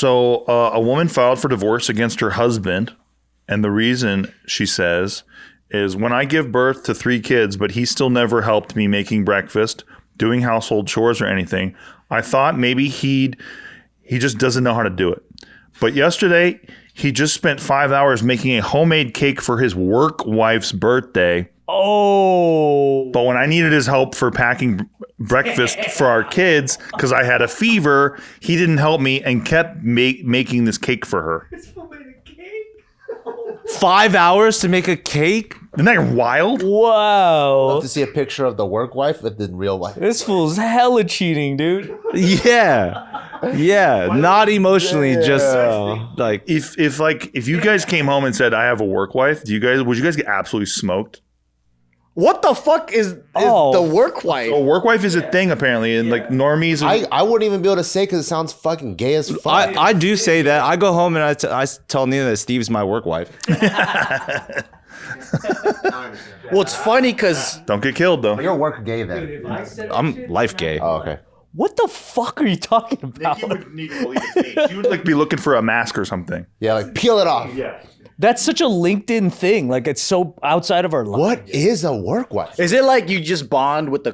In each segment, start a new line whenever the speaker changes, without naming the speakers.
So a woman filed for divorce against her husband. And the reason, she says, is when I give birth to 3 kids, but he still never helped me making breakfast, doing household chores or anything, I thought maybe he just doesn't know how to do it. But yesterday, he just spent 5 hours making a homemade cake for his work wife's birthday.
Oh.
But when I needed his help for packing breakfast for our kids, because I had a fever, he didn't help me and kept making this cake for her.
5 hours to make a cake?
Isn't that wild?
Wow.
Love to see a picture of the work wife and then real wife.
This fool's hella cheating, dude.
Yeah, not emotionally, just like
If you guys came home and said I have a work wife, would you guys get absolutely smoked?
What the fuck is the work wife?
A work wife is a thing apparently, and like normies.
I wouldn't even be able to say because it sounds fucking gay as fuck.
I do say that. I go home and I tell Nina that Steve's my work wife.
Well, it's funny because
Don't get killed though.
You're work gay then.
I'm life gay.
Oh, okay.
What the fuck are you talking about?
He would like be looking for a mask or something.
Yeah, like peel it off.
Yeah.
That's such a LinkedIn thing. Like it's so outside of our life.
What is a work wife?
is it like you just bond with the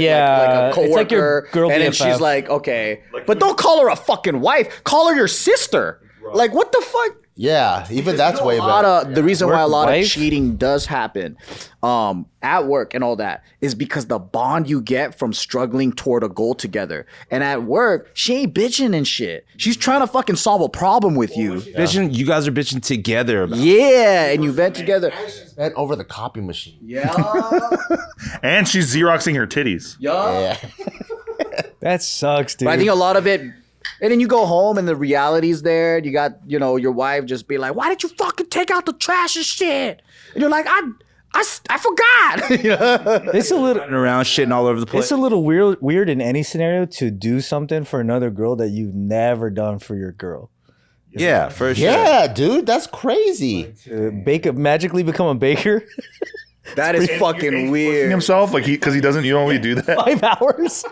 Yeah,
like a coworker,
it's like your girl
and then
BFF.
she's like, okay, but don't call her a fucking wife. Call her your sister. Like what the fuck?
Yeah, even that's way
A lot
better.
of the reason why a lot
wife?
of cheating does happen at work and all that is because the bond you get from struggling toward a goal together. And at work, she ain't bitching and shit. She's trying to fucking solve a problem with you.
Bitching, you guys are bitching together. About
Yeah, and you vent together.
Bent over the copy machine.
Yeah.
And she's Xeroxing her titties.
Yeah.
That sucks, dude.
But I think a lot of it, and then you go home and the reality's there. You got, your wife just be like, why did you fucking take out the trash and shit? And you're like, I forgot.
it's a little
running around shitting all over the place.
it's a little weird in any scenario to do something for another girl that you've never done for your girl.
Yeah, for sure.
Yeah, dude, that's crazy.
Magically become a baker.
That is fucking weird.
Himself, like because he doesn't normally do that.
5 hours.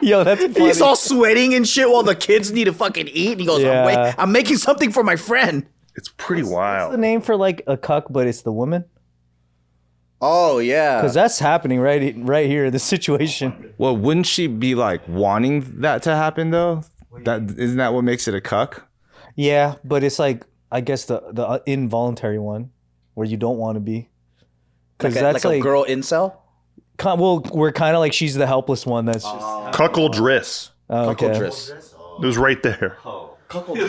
Yo, that's funny.
He's all sweating and shit while the kids need to fucking eat. And he goes,
Yeah.
I'm making something for my friend.
It's pretty
What's the
wild.
name for like a cuck, but it's the woman?
Oh, yeah.
Because that's happening right here in this situation.
Well, wouldn't she be like wanting that to happen though? Isn't that what makes it a cuck?
Yeah, but it's like I guess the involuntary one where you don't want to be. Because that's
like a girl incel?
Well, we're kind of like she's the helpless one. That's just
Cuckoldress.
okay.
It was right there.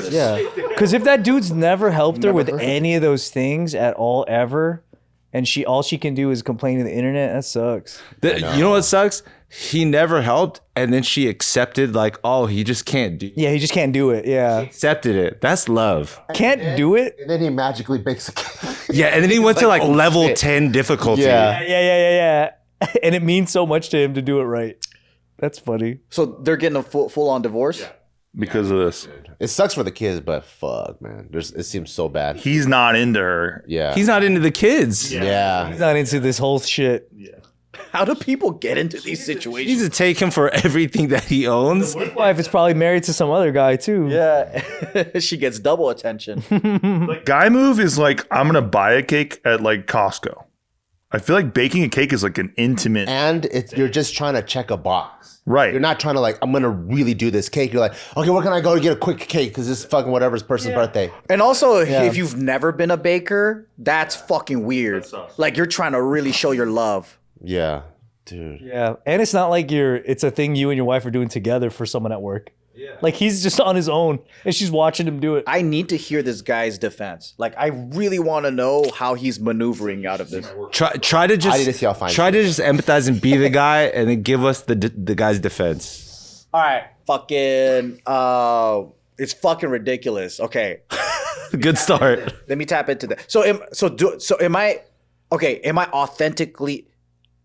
Yeah, because if that dude's never helped her with any of those things at all ever, and all she can do is complain to the internet, that sucks.
You know what sucks? He never helped, and then she accepted like, oh, he just can't do.
Yeah, he just can't do it. Yeah,
Accepted it. That's love.
can't do it.
And then he magically bakes a cake.
Yeah, and then he went to like level 10 difficulty.
Yeah.
Yeah. And it means so much to him to do it right. That's funny.
So they're getting a full on divorce? Yeah.
Because of this.
It sucks for the kids, but fuck, man. It seems so bad.
He's not into her.
Yeah.
He's not into the kids.
Yeah.
He's not into this whole shit.
How do people get into these
He
situations?
needs to take him for everything that he owns.
Wife is probably married to some other guy too.
Yeah. She gets double attention.
Guy move is like, I'm going to buy a cake at like Costco. I feel like baking a cake is like an intimate.
And you're just trying to check a box.
Right.
You're not trying to like, I'm going to really do this cake. You're like, okay, where can I go to get a quick cake? Because this is fucking whatever's person's birthday.
And also, if you've never been a baker, that's fucking weird. Like you're trying to really show your love.
Yeah. Dude.
Yeah, and it's not like it's a thing you and your wife are doing together for someone at work. Yeah. Like he's just on his own and she's watching him do it.
I need to hear this guy's defense. Like I really want to know how he's maneuvering out of this.
Try to just
I need to see how fine
try
she
to just empathize and be the guy, and then give us the guy's defense.
All right, fucking it's fucking ridiculous. Okay.
Good start.
Let me tap into that. Am I authentically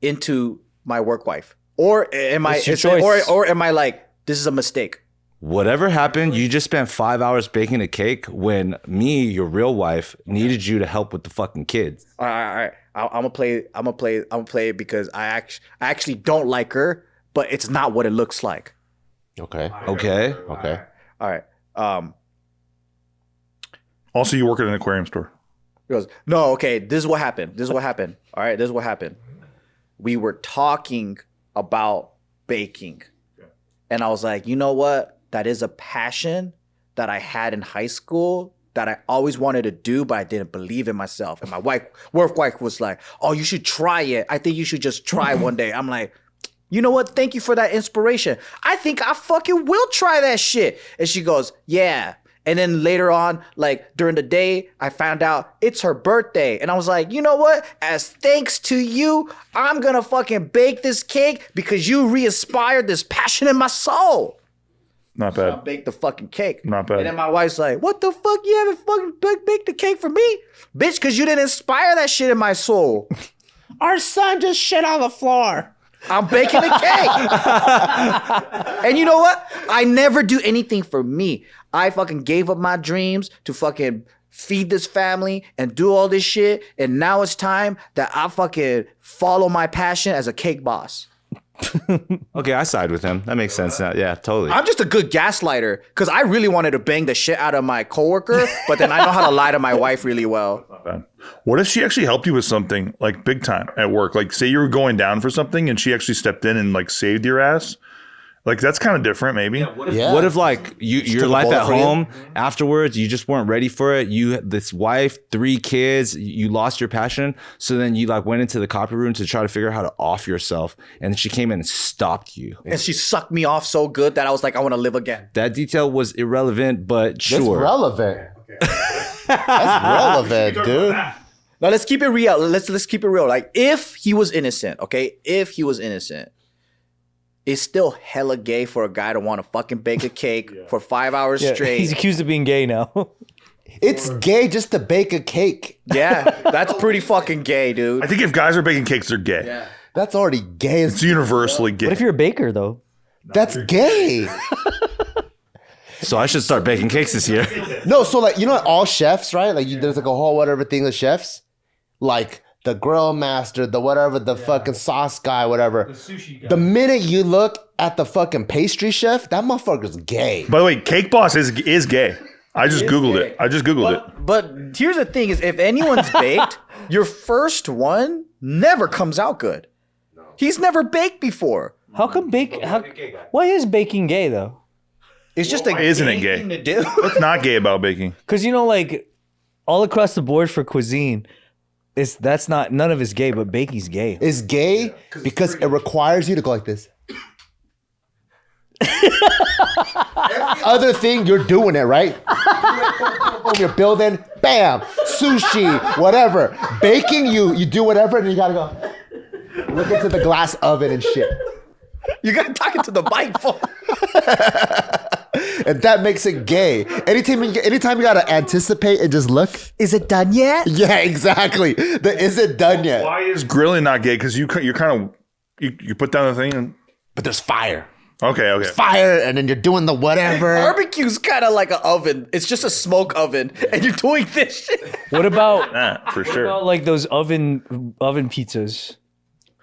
into my work wife? Or am I
It's your choice.
or am I like this is a mistake?
Whatever happened, you just spent 5 hours baking a cake when me, your real wife, needed you to help with the fucking kids.
All right. I'm gonna play it because I actually don't like her, but it's not what it looks like.
Okay.
Okay.
Okay.
All right.
Also, you work at an aquarium store.
He goes, no, okay, this is what happened. All right, this is what happened. We were talking about baking. And I was like, you know what? That is a passion that I had in high school that I always wanted to do, but I didn't believe in myself. And my work wife was like, oh, you should try it. I think you should just try one day. I'm like, you know what? Thank you for that inspiration. I think I fucking will try that shit. And she goes, yeah. And then later on, like during the day, I found out it's her birthday. And I was like, you know what? As thanks to you, I'm gonna fucking bake this cake because you re-inspired this passion in my soul.
Not
So I
bad.
baked the fucking cake.
Not bad.
And then my wife's like, what the fuck? You haven't fucking baked the cake for me? Bitch, because you didn't inspire that shit in my soul.
Our son just shit on the floor.
I'm baking a cake. And you know what? I never do anything for me. I fucking gave up my dreams to fucking feed this family and do all this shit. And now it's time that I fucking follow my passion as a cake boss.
Okay, I side with him. That makes sense now. Yeah, totally.
I'm just a good gaslighter because I really wanted to bang the shit out of my coworker, but then I know how to lie to my wife really well.
Not bad. What if she actually helped you with something like big time at work? Like say you were going down for something and she actually stepped in and like saved your ass. Like that's kind of different, maybe.
Yeah.
What if like your
took a
life
bullet
at
for you?
home afterwards, you just weren't ready for it. You had this wife, 3 kids, you lost your passion. So then you like went into the copy room to try to figure out how to off yourself. And then she came in and stopped you.
And she sucked me off so good that I was like, I want to live again.
That detail was irrelevant, but
That's
sure.
relevant. That's relevant, dude.
Now let's keep it real. Let's keep it real. Like if he was innocent, okay? If he was innocent, it's still hella gay for a guy to want to fucking bake a cake for 5 hours
Yeah,
straight.
he's accused of being gay now.
It's gay just to bake a cake.
Yeah, that's pretty fucking gay, dude.
I think if guys are baking cakes, they're gay.
That's already gay.
It's universally gay.
What if you're a baker though?
That's gay.
So I should start baking cakes this year.
No, so like, you know, all chefs, right? Like there's like a whole whatever thing of chefs. Like the grill master, the whatever, the fucking sauce guy, whatever. The sushi guy. The minute you look at the fucking pastry chef, that motherfucker's gay.
By the way, Cake Boss is gay. I just Googled it. I just Googled it.
But here's the thing: is if anyone's baked, your first one never comes out good. He's never baked before.
How come why is baking gay though?
It's just a
Isn't it
gay
gay?
thing to do.
What's not gay about baking?
Because you know, like all across the board for cuisine, none of it's gay, but baking's gay.
It's gay because it requires you to go like this. Other thing, you're doing it, right? You're building, bam, sushi, whatever. Baking, you do whatever, and you gotta go look into the glass oven and shit.
You gotta talk into the mic, fool.
And that makes it gay. Anytime you gotta anticipate and just look.
Is it done yet?
Yeah, exactly. Is it done yet?
Why is grilling not gay? Because you're kind of you put down the thing and
But there's fire.
okay.
Fire, and then you're doing the whatever.
Barbecue's kind of like an oven. It's just a smoke oven, and you're doing this shit.
What about
For sure.
about like those oven pizzas?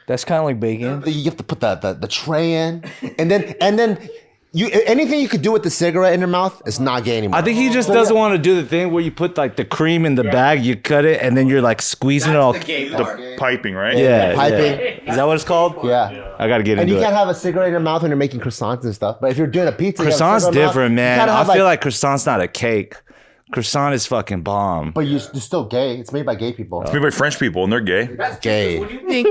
That's kind of like baking.
You have to put the tray in, and then you anything you could do with the cigarette in your mouth is not gay anymore.
I think he just doesn't want to do the thing where you put like the cream in the bag, you cut it, and then you're like squeezing it all.
The piping, right?
Yeah,
piping.
yeah. Is that what it's called?
Yeah.
I gotta get
And
into
you
it.
can't have a cigarette in your mouth when you're making croissants and stuff. But if you're doing a pizza, you have a
Croissant's
cigarette in your mouth,
different,
you
man.
gotta
I
have,
feel like croissant's not a cake. Croissant is fucking bomb.
But you're still gay. It's made by gay people.
It's made by French people and they're gay.
Gay.
What do you think?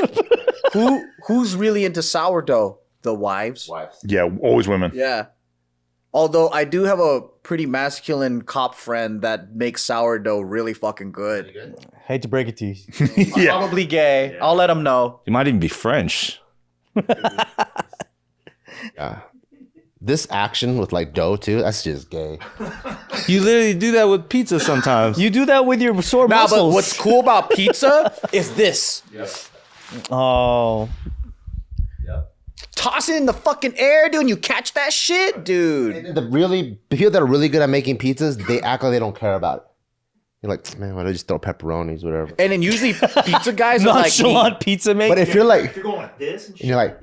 Who's really into sourdough? The wives.
Yeah, always women.
Yeah. Although I do have a pretty masculine cop friend that makes sourdough really fucking good.
Hate to break it to you.
Yeah.
Probably gay. I'll let him know.
You might even be French.
Yeah. This action with like dough too, that's just gay.
You literally do that with pizza sometimes.
You do that with your sore
Nah,
muscles.
but what's cool about pizza is this.
Oh,
Toss it in the fucking air, dude, and you catch that shit, dude.
The people that are really good at making pizzas, they act like they don't care about it. You're like, man, why don't I just throw pepperonis, whatever.
And then usually pizza guys are like me.
nonchalant pizza maker.
But if you're like,
You're going like this and
and you're like,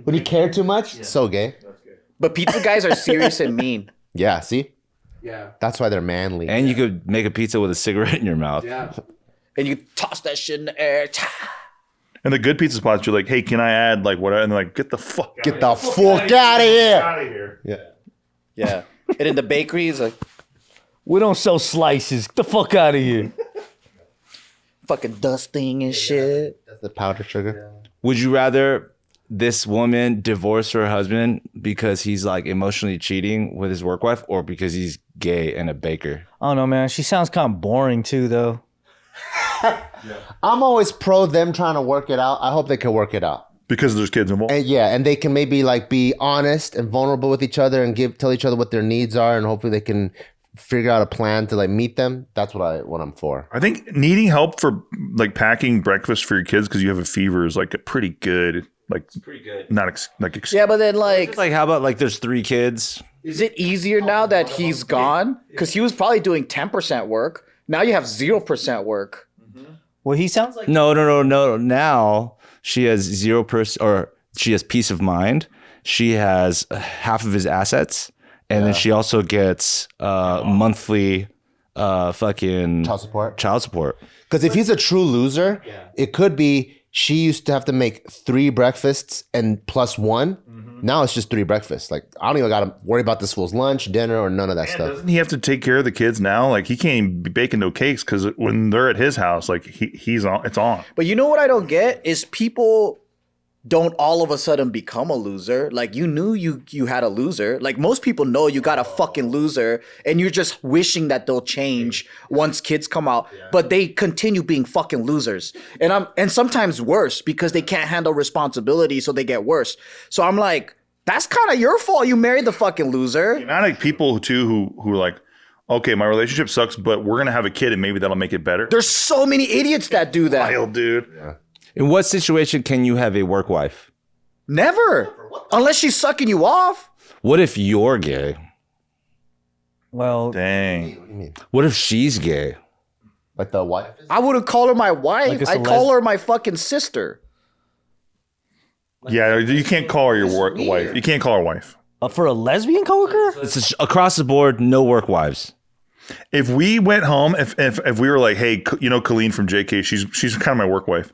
when you care too much, so gay.
But pizza guys are serious and mean.
Yeah, see?
Yeah.
That's why they're manly.
And you could make a pizza with a cigarette in your mouth.
Yeah. And you toss that shit in the air.
And the good pizza spots, you're like, hey, can I add like what? And they're like, get the fuck out.
Get the fuck out of here.
Out of here.
Yeah.
Yeah. And in the bakery, it's like,
We don't sell slices. Get the fuck out of here.
fucking dusting and shit.
That's the powdered sugar.
Would you rather this woman divorce her husband because he's like emotionally cheating with his work wife, or because he's gay and a baker?
I don't know, man. She sounds kind of boring too, though.
I'm always pro them trying to work it out. I hope they can work it out.
Because there's kids involved.
And yeah, and they can maybe like be honest and vulnerable with each other and tell each other what their needs are, and hopefully they can figure out a plan to like meet them. That's what I'm for.
I think needing help for like packing breakfast for your kids because you have a fever is like a pretty good, like pretty good. Not
Yeah, but then like,
It's like, how about like there's 3 kids?
is it easier now that he's gone? Because he was probably doing 10% work. Now you have 0% work.
Well, he sounds like
No. Now she has 0%, or she has peace of mind. She has half of his assets, and then she also gets monthly fucking
Child support.
Child support.
Because if he's a true loser, it could be she used to have to make 3 breakfasts and plus 1. Now it's just 3 breakfasts. Like, I don't even got to worry about this fool's lunch, dinner, or none of that stuff.
Doesn't he have to take care of the kids now? Like he can't even be baking no cakes because when they're at his house, like he's on. It's on.
But you know what I don't get is people don't all of a sudden become a loser. Like you knew you had a loser. Like most people know you got a fucking loser, and you're just wishing that they'll change once kids come out. But they continue being fucking losers, and sometimes worse because they can't handle responsibility, so they get worse. So I'm like, that's kind of your fault. You married the fucking loser.
Not like people too who are like, okay, my relationship sucks, but we're gonna have a kid and maybe that'll make it better.
There's so many idiots that do that.
Wild, dude.
In what situation can you have a work wife?
Never, unless she's sucking you off.
What if you're gay?
well,
Dang.
What if she's gay?
Like the wife?
I wouldn't call her my wife.
Like it's
I'd
a
call her my fucking sister.
Yeah, you can't call her your wife. You can't call her wife.
for a lesbian coworker?
It's across the board, no work wives.
If we went home, if we were like, hey, you know, Colleen from JK, she's kind of my work wife.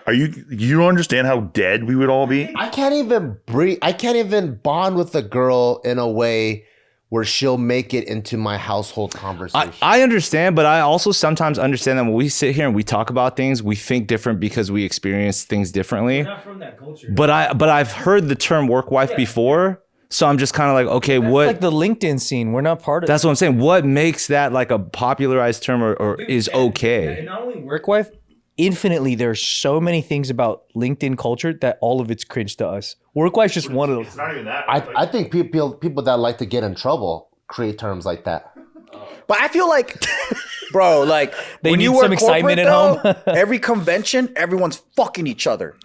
You don't understand how dead we would all be?
I can't even breathe. I can't even bond with a girl in a way where she'll make it into my household conversation.
I understand, but I also sometimes understand that when we sit here and we talk about things, we think different because we experience things differently.
Not from that culture.
But I've heard the term work wife before, so I'm just kind of like, okay,
That's
what?
like the LinkedIn scene. We're not part of
That's what I'm saying. What makes that like a popularized term or is okay?
And not only work wife, infinitely, there's so many things about LinkedIn culture that all of it's cringe to us. Work wife's just one of those.
It's not even that.
I think people that like to get in trouble create terms like that.
But I feel like, bro, like
They
when
need
you
some
work
excitement
corporate,
at
though, every convention, everyone's fucking each other.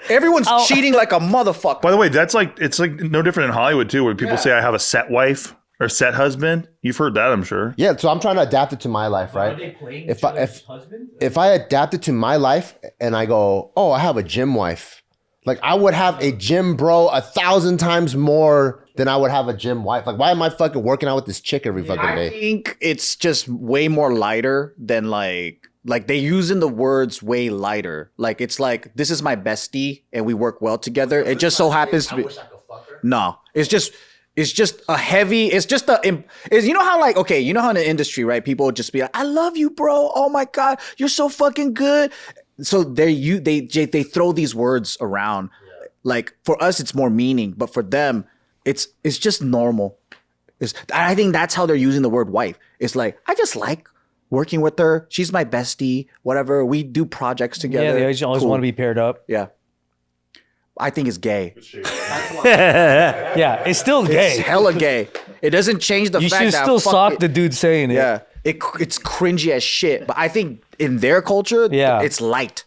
Everyone's cheating like a motherfucker.
By the way, it's like no different in Hollywood too, where people say I have a set wife or set husband. You've heard that, I'm sure.
Yeah, so I'm trying to adapt it to my life, right? If I adapt it to my life and I go, oh, I have a gym wife, like I would have a gym bro 1,000 times more than I would have a gym wife. Like, why am I fucking working out with this chick every fucking
I
day?
think it's just way more lighter than like they using the words way lighter. Like it's like, this is my bestie and we work well together. It just so happens to be. No, it's just a heavy. It's just you know how like, okay, you know how in the industry, right? People would just be like, I love you, bro. Oh my God, you're so fucking good. So they throw these words around. Like for us, it's more meaning, but for them, it's just normal. I think that's how they're using the word wife. It's like, I just like working with her. She's my bestie, whatever. We do projects together.
Yeah, they always
Cool.
want to be paired up.
Yeah. I think it's gay.
Yeah, it's still gay.
It's hella gay. It doesn't change the
You
fact
should
that
still sock
it.
the dude saying it.
Yeah. It's cringy as shit. But I think in their culture,
Yeah.
it's light.